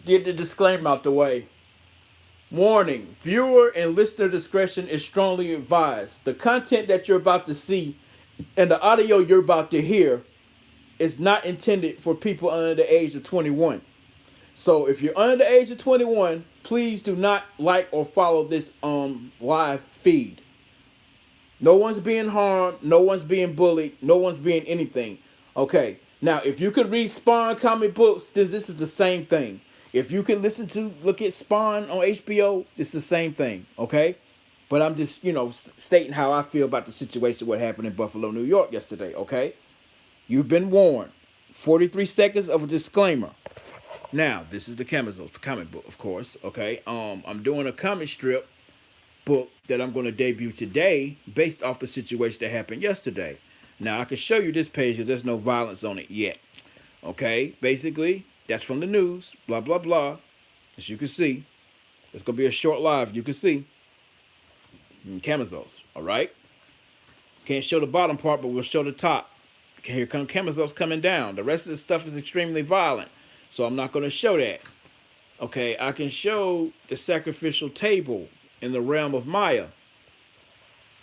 get the disclaimer out the way. Warning, viewer and listener discretion is strongly advised. The content that you're about to see and the audio you're about to hear is not intended for people under the age of 21. So if you're under the age of 21, please do not like or follow this live feed. No one's being harmed, no one's being bullied, no one's being anything. Okay. Now, if you could read Spawn comic books, then this is the same thing. If you can look at Spawn on HBO, it's the same thing. Okay. But I'm just, stating how I feel about the situation, what happened in Buffalo, New York yesterday. Okay. You've been warned. 43 seconds of a disclaimer. Now, this is the camazotz comic book, of course. Okay. I'm doing a comic strip book that I'm going to debut today based off the situation that happened yesterday. Now, I can show you this page, but there's no violence on it yet. Okay, basically, that's from the news, blah, blah, blah. As you can see, it's going to be a short live, you can see. Camazotz, all right? Can't show the bottom part, but we'll show the top. Here come camazotz coming down. The rest of the stuff is extremely violent, so I'm not going to show that. Okay, I can show the sacrificial table in the realm of Maya.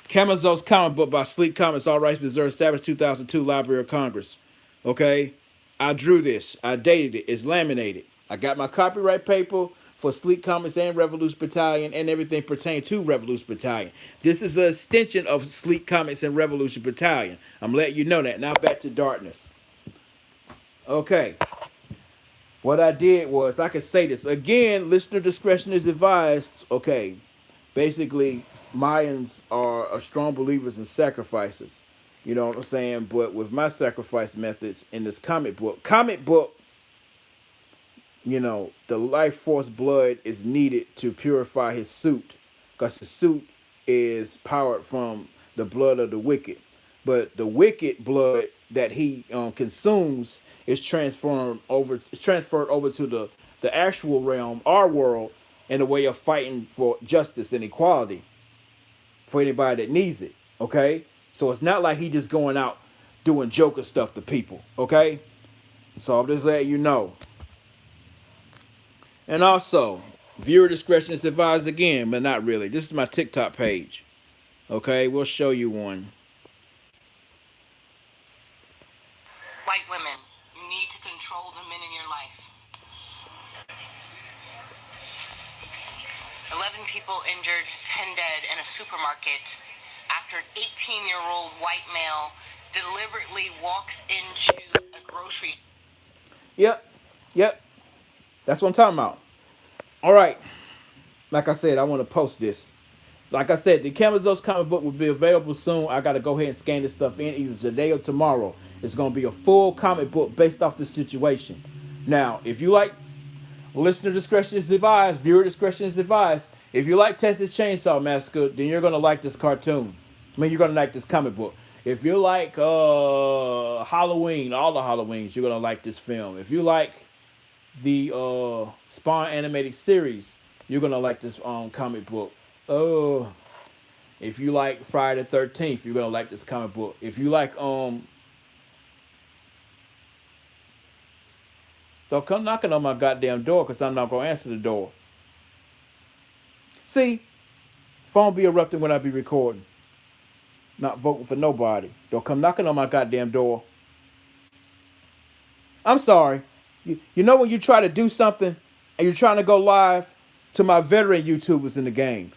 Camazotz comic book by Sleek Comics, all rights reserved, established 2002, Library of Congress. Okay, I drew this. I dated it. It's laminated. I got my copyright paper for Sleek Comics and Revolution Battalion and everything pertaining to Revolution Battalion. This is an extension of Sleek Comics and Revolution Battalion. I'm letting you know that. Now back to darkness. Okay. What I did was, I could say this. Again, listener discretion is advised. Okay. Basically, Mayans are strong believers in sacrifices. You know what I'm saying? But with my sacrifice methods in this comic book, the life force blood is needed to purify his suit. Because the suit is powered from the blood of the wicked. But the wicked blood that he consumes is transferred over to the actual realm, our world, in a way of fighting for justice and equality for anybody that needs it, okay? So it's not like he just going out doing Joker stuff to people, okay? So I'm just letting you know. And also, viewer discretion is advised again, but not really. This is my TikTok page, okay? We'll show you one. White women, you need to control the men in your life. 11 people injured, 10 dead in a supermarket after an 18-year-old white male deliberately walks into a grocery. Yep. That's what I'm talking about. All right. Like I said, I want to post this. Like I said, the camazotz comic book will be available soon. I got to go ahead and scan this stuff in either today or tomorrow. It's going to be a full comic book based off this situation. Now, if you like, listener discretion is advised, viewer discretion is advised. If you like Texas Chainsaw Massacre, then you're going to like this cartoon. You're going to like this comic book. If you like Halloween, all the Halloweens, you're going to like this film. If you like the Spawn animated series, you're going to like this comic book. If you like Friday the 13th, you're going to like this comic book. If you like don't come knocking on my goddamn door, because I'm not going to answer the door. See, phone be erupting when I be recording. Not voting for nobody. Don't come knocking on my goddamn door. I'm sorry. You know when you try to do something and you're trying to go live, to my veteran YouTubers in the game,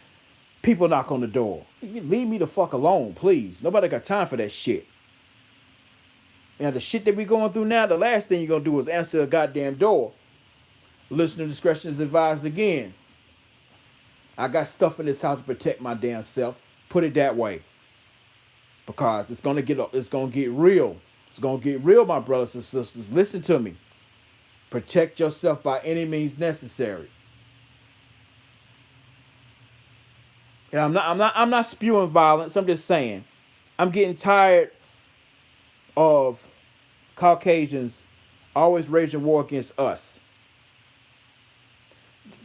people knock on the door. Leave me the fuck alone, please. Nobody got time for that shit. Now, the shit that we going through now, the last thing you're going to do is answer a goddamn door. Listener discretion is advised again. I got stuff in this house to protect my damn self. Put it that way. Because it's going to get real. It's going to get real, my brothers and sisters. Listen to me. Protect yourself by any means necessary. And I'm not spewing violence. I'm just saying. I'm getting tired of Caucasians always raging war against us.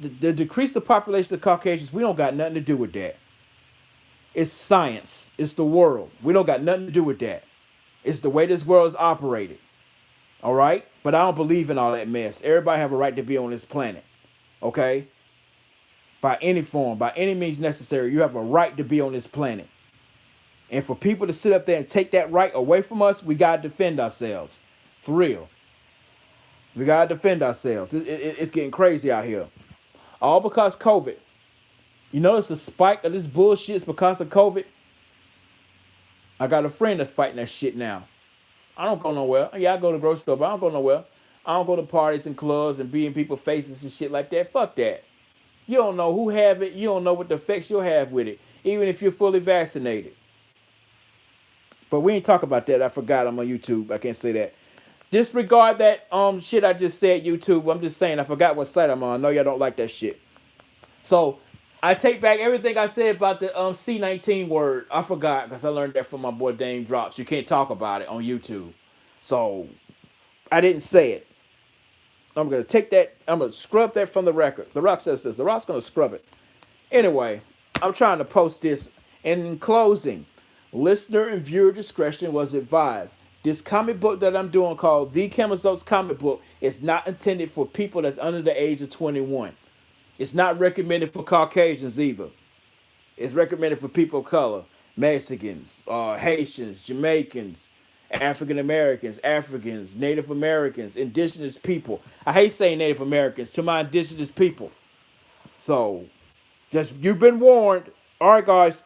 The decrease of population of Caucasians, we don't got nothing to do with that. It's science. It's the world. We don't got nothing to do with that. It's the way this world is operated. All right? But I don't believe in all that mess. Everybody have a right to be on this planet. Okay? By any form, by any means necessary, you have a right to be on this planet. And for people to sit up there and take that right away from us, we got to defend ourselves. For real. We got to defend ourselves. It's getting crazy out here. All because COVID. You notice the spike of this bullshit is because of COVID? I got a friend that's fighting that shit now. I don't go nowhere. Yeah, I go to the grocery store, but I don't go nowhere. I don't go to parties and clubs and be in people's faces and shit like that. Fuck that. You don't know who have it. You don't know what the effects you'll have with it, even if you're fully vaccinated. But we ain't talk about that. I forgot I'm on YouTube. I can't say that. Disregard that shit I just said, YouTube. I'm just saying I forgot what site I'm on. I know y'all don't like that shit. So I take back everything I said about the C19 word. I forgot because I learned that from my boy Dame Drops. You can't talk about it on YouTube. So I didn't say it. I'm going to take that. I'm going to scrub that from the record. The Rock says this. The Rock's going to scrub it. Anyway, I'm trying to post this. And in closing, listener and viewer discretion was advised. This comic book that I'm doing called The Camazotz Comic Book is not intended for people that's under the age of 21. It's not recommended for Caucasians either. It's recommended for people of color, Mexicans, Haitians, Jamaicans, African Americans, Africans, Native Americans, indigenous people. I hate saying Native Americans to my indigenous people. So, just you've been warned. All right, guys.